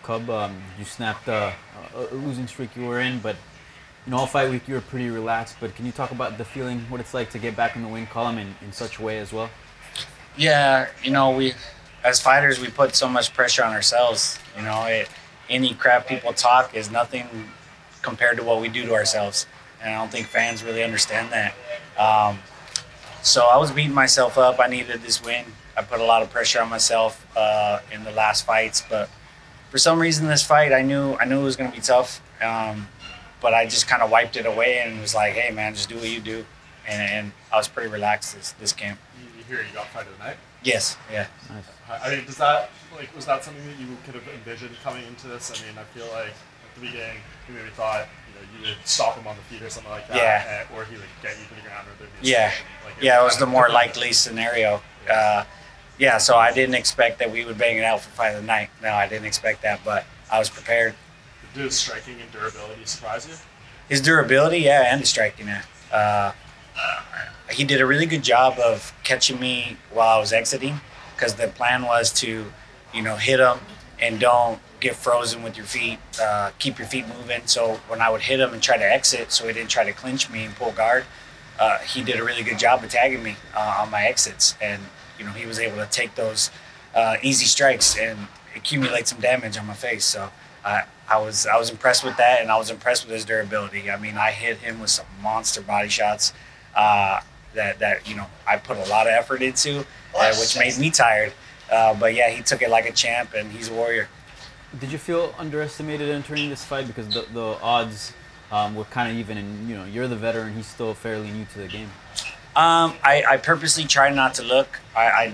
Cub. You snapped a losing streak you were in, but all fight week you were pretty relaxed. But can you talk about the feeling, what it's like to get back in the win column in such a way as well? Yeah, we as fighters we put so much pressure on ourselves. Any crap people talk is nothing compared to what we do to ourselves, and I don't think fans really understand that. So I was beating myself up. I needed this win. I put a lot of pressure on myself in the last fights, but for some reason this fight I knew it was going to be tough. But I just kind of wiped it away and was like, hey man, just do what you do, and I was pretty relaxed this camp. You hear you got fight of the night? Yes, yeah. Nice. I mean, was that something that you could have envisioned coming into this? I mean, I feel like at the beginning you maybe thought you would stop him on the feet or something like that, yeah, or he would get you to the ground, or there'd be yeah, it was the more likely scenario. Yeah, so I didn't expect that we would bang it out for fight of the night. No, I didn't expect that, but I was prepared. Did his striking and durability surprise you? His durability, yeah, and his striking. He did a really good job of catching me while I was exiting, because the plan was to, hit him and don't get frozen with your feet. Keep your feet moving. So when I would hit him and try to exit, so he didn't try to clinch me and pull guard, he did a really good job of tagging me on my exits, and he was able to take those easy strikes and accumulate some damage on my face. So I was impressed with that, and I was impressed with his durability. I mean, I hit him with some monster body shots that I put a lot of effort into, which made me tired. But yeah, he took it like a champ, and he's a warrior. Did you feel underestimated entering this fight because the odds were kind of even, and you're the veteran, he's still fairly new to the game? I purposely tried not to look. I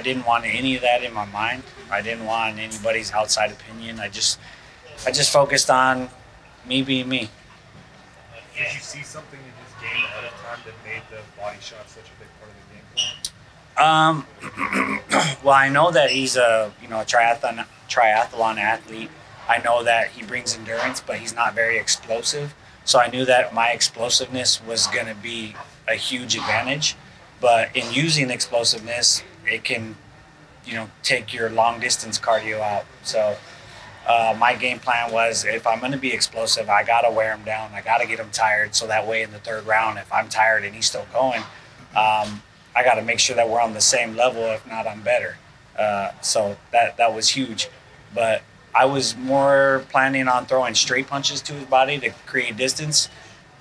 didn't want any of that in my mind. I didn't want anybody's outside opinion. I just focused on me being me. Did you see something in his game ahead of time that made the body shot such a big part of the game plan? Well, I know that he's a triathlon athlete. I know that he brings endurance, but he's not very explosive. So I knew that my explosiveness was going to be a huge advantage. But in using explosiveness, it can, take your long distance cardio out. So my game plan was, if I'm going to be explosive, I got to wear him down. I got to get him tired, so that way in the third round, if I'm tired and he's still going, I got to make sure that we're on the same level. If not, I'm better. So that was huge. But I was more planning on throwing straight punches to his body to create distance.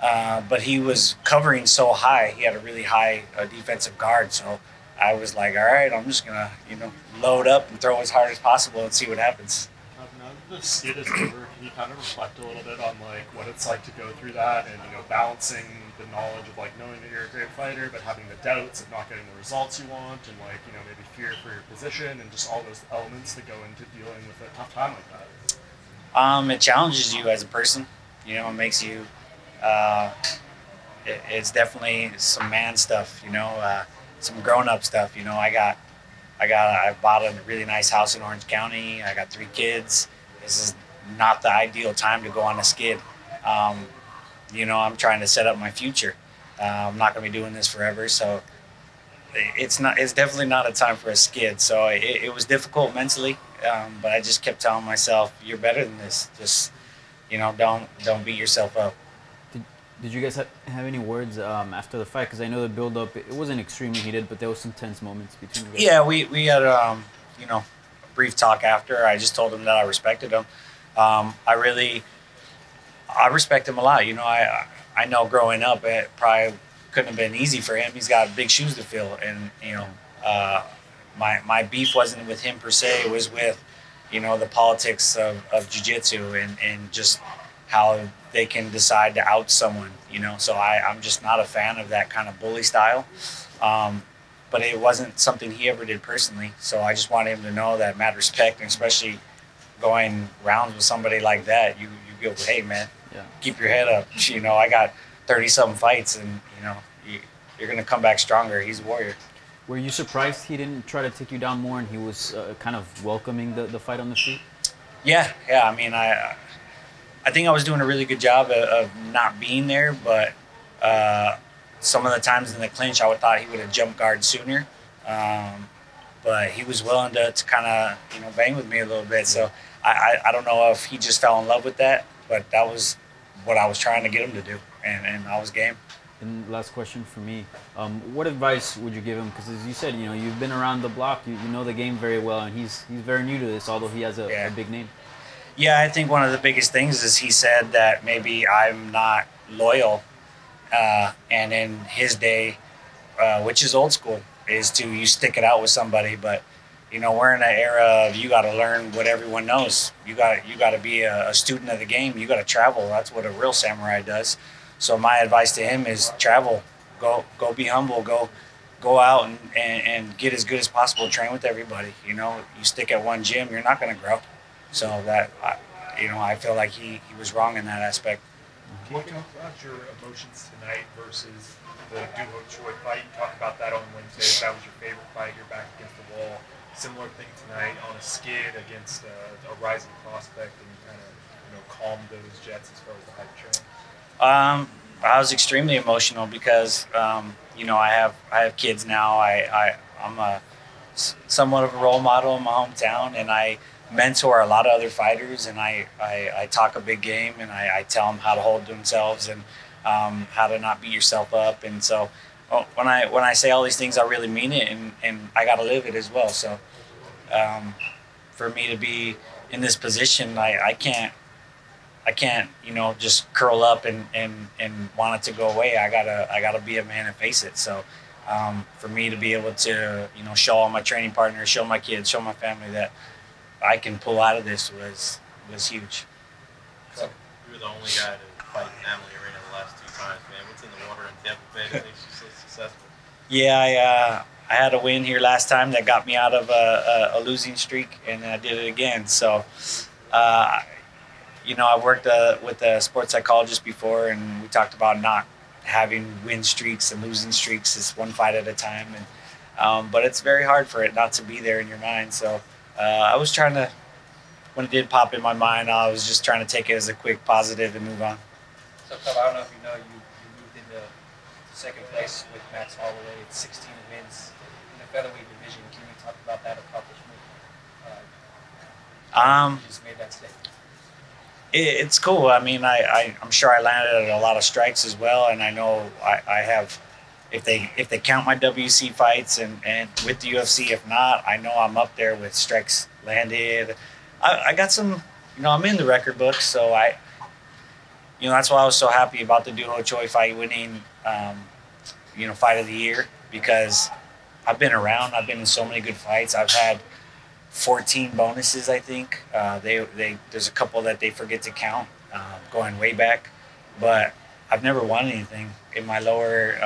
But he was covering so high. He had a really high defensive guard. So I was like, all right, I'm just going to, load up and throw as hard as possible and see what happens. Now that the skid is over, can you kind of reflect a little bit on what it's like to go through that, and balancing the knowledge of knowing that you're a great fighter, but having the doubts of not getting the results you want, and maybe fear for your position, and just all those elements that go into dealing with a tough time like that? It challenges you as a person. It makes you. It's definitely some man stuff. Some grown up stuff. I bought a really nice house in Orange County. I got 3 kids. This is not the ideal time to go on a skid. I'm trying to set up my future. I'm not going to be doing this forever, so it's definitely not a time for a skid. So it was difficult mentally, but I just kept telling myself, you're better than this. Just, don't beat yourself up. Did you guys have any words after the fight? Because I know the build-up, it wasn't extremely heated, but there was some tense moments between you guys. Yeah, we had a brief talk after. I just told him that I respected him. I respect him a lot. I know growing up, it probably couldn't have been easy for him. He's got big shoes to fill, and my beef wasn't with him per se. It was with the politics of jiu-jitsu and just how they can decide to out someone, So I'm just not a fan of that kind of bully style. But it wasn't something he ever did personally. So I just wanted him to know that mad respect, and especially going rounds with somebody like that, you go, hey man, keep your head up. I got 30-something fights, and you're gonna come back stronger. He's a warrior. Were you surprised he didn't try to take you down more, and he was kind of welcoming the fight on the feet? Yeah. I mean, I think I was doing a really good job of not being there, but some of the times in the clinch, I thought he would have jumped guard sooner. But he was willing to kind of bang with me a little bit. So I don't know if he just fell in love with that, but that was what I was trying to get him to do, and I was game. And last question for me, what advice would you give him? Because as you said, you've been around the block, you know the game very well, and he's very new to this, although he has a big name. Yeah, I think one of the biggest things is he said that maybe I'm not loyal, and in his day, which is old school, is to you stick it out with somebody. But we're in an era of you got to learn what everyone knows. You got to be a student of the game. You got to travel. That's what a real samurai does. So my advice to him is travel. Go be humble. Go out and get as good as possible. Train with everybody. You stick at one gym, you're not going to grow. So that I feel like he was wrong in that aspect. Can you talk about your emotions tonight versus the Duho Choi fight? You talked about that on Wednesday. That was your favorite fight. You're back against the wall. Similar thing tonight on a skid against a rising prospect, and you kind of calmed those jets as far as the hype train. I was extremely emotional because I have kids now. I'm somewhat of a role model in my hometown, and I mentor a lot of other fighters, and I talk a big game, and I tell them how to hold themselves and how to not beat yourself up. And so when I say all these things, I really mean it, and I got to live it as well. So for me to be in this position, I can't just curl up and want it to go away. I gotta be a man and face it. So for me to be able to show all my training partners, show my kids, show my family that I can pull out of this was huge. So you were the only guy to fight in Amalie Arena the last 2 times, man. What's in the water in Tampa Bay that makes you so successful? Yeah, I had a win here last time that got me out of a losing streak, and I did it again. So, I worked with a sports psychologist before, and we talked about not having win streaks and losing streaks. It's one fight at a time, and but it's very hard for it not to be there in your mind. So. I was trying to, when it did pop in my mind, I was just trying to take it as a quick positive and move on. So, Cub, I don't know if you know, you moved into second place with Max Holloway. It's 16 wins in the featherweight division. Can you talk about that accomplishment? You just made that statement. It's cool. I mean, I'm sure I landed a lot of strikes as well, and I know I have. If they count my WC fights and with the UFC, if not, I know I'm up there with strikes landed. I got some, I'm in the record books, so that's why I was so happy about the Duho Choi fight winning, fight of the year, because I've been around. I've been in so many good fights. I've had 14 bonuses, I think. There's a couple that they forget to count, going way back, but I've never won anything in my lower.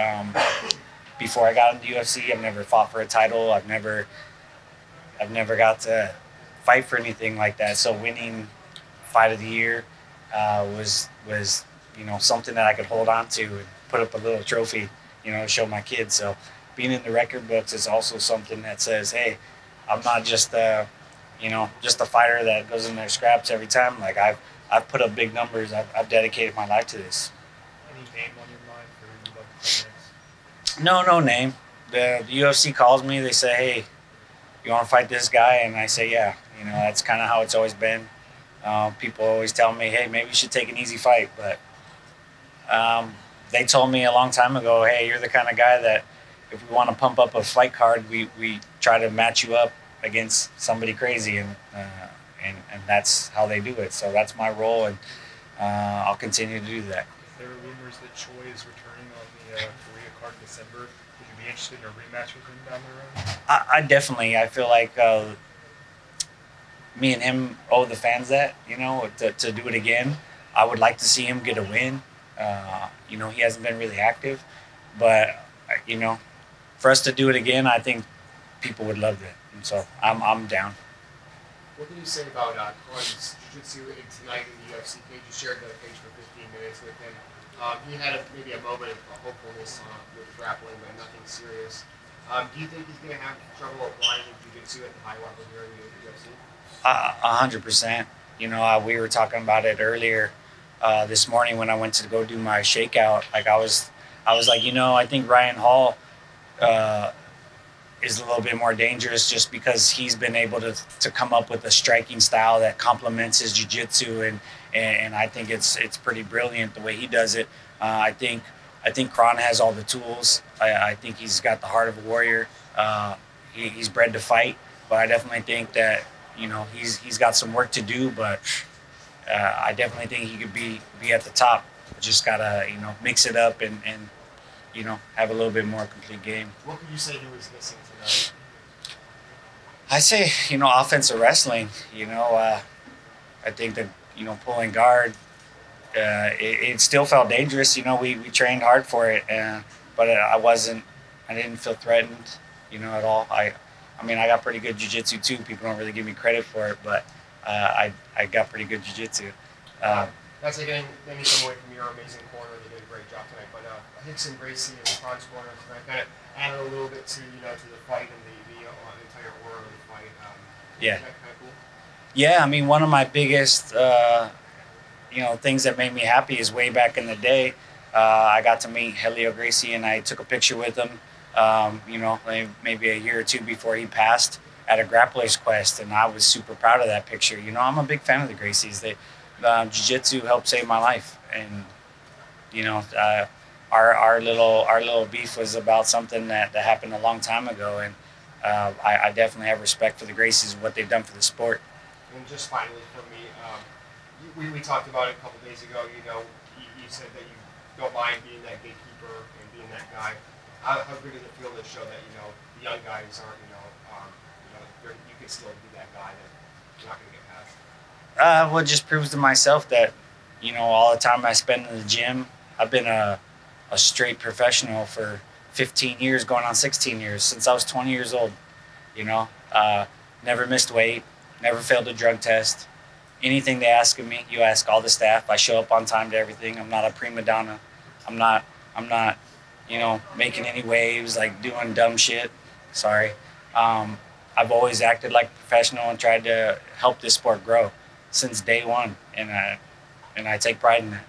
Before I got into UFC, I've never fought for a title. I've never got to fight for anything like that. So winning fight of the year was something that I could hold on to and put up a little trophy, to show my kids. So being in the record books is also something that says, hey, I'm not just just a fighter that goes in there scraps every time. Like I've put up big numbers. I've dedicated my life to this. Any name on your mind for who you'd like to fight next? No name. The UFC calls me. They say, hey, you want to fight this guy? And I say, yeah. That's kind of how it's always been. People always tell me, hey, maybe you should take an easy fight. But they told me a long time ago, hey, you're the kind of guy that if we want to pump up a fight card, we try to match you up against somebody crazy. And that's how they do it. So that's my role, and I'll continue to do that. There are rumors that Choi is returning on the Korea card in December. Would you be interested in a rematch with him down the road? I definitely. I feel like me and him owe the fans that, to do it again. I would like to see him get a win. He hasn't been really active, but for us to do it again, I think people would love it, and so I'm down. What can you say about Kron's jiu-jitsu tonight in the UFC cage? You shared the cage for 15 minutes with him. He had maybe a moment of hopefulness with grappling, but nothing serious. Do you think he's going to have trouble applying jiu-jitsu at the high level here in the UFC? 100%. We were talking about it earlier this morning when I went to go do my shakeout. Like I was like, I think Ryan Hall is a little bit more dangerous just because he's been able to come up with a striking style that complements his jiu-jitsu, and I think it's pretty brilliant the way he does it. I think Kron has all the tools. I think he's got the heart of a warrior. He's bred to fight, but I definitely think that he's got some work to do. But I definitely think he could be at the top. Just gotta mix it up and have a little bit more complete game. What would you say he was missing tonight? I say offensive wrestling. I think that pulling guard. It still felt dangerous. We trained hard for it, but I didn't feel threatened, at all. I mean, I got pretty good jiu-jitsu too. People don't really give me credit for it, but I got pretty good jiu-jitsu. Not taking anything away from your amazing corner, they did a great job tonight. But Kron Gracie and Kron's corner tonight kind of added a little bit to to the fight and the entire aura of the fight. Yeah. Kind of cool. Yeah, I mean, one of my biggest things that made me happy is way back in the day, I got to meet Helio Gracie and I took a picture with him. Maybe a year or two before he passed at a Grappler's Quest, and I was super proud of that picture. I'm a big fan of the Gracies. Jiu-jitsu helped save my life, and our little beef was about something that happened a long time ago, and I definitely have respect for the Gracies and what they've done for the sport. And just finally for me, we talked about it a couple days ago. You said that you don't mind being that gatekeeper and being that guy. How good does it feel to show that the young guys aren't you can still be that guy that you're not going to get past? Well, it just proves to myself that, all the time I spend in the gym, I've been a straight professional for 15 years, going on 16 years, since I was 20 years old. Never missed weight, never failed a drug test. Anything they ask of me, you ask all the staff. I show up on time to everything. I'm not a prima donna. I'm not, making any waves, like doing dumb shit. Sorry. I've always acted like a professional and tried to help this sport grow since day one, and I take pride in that.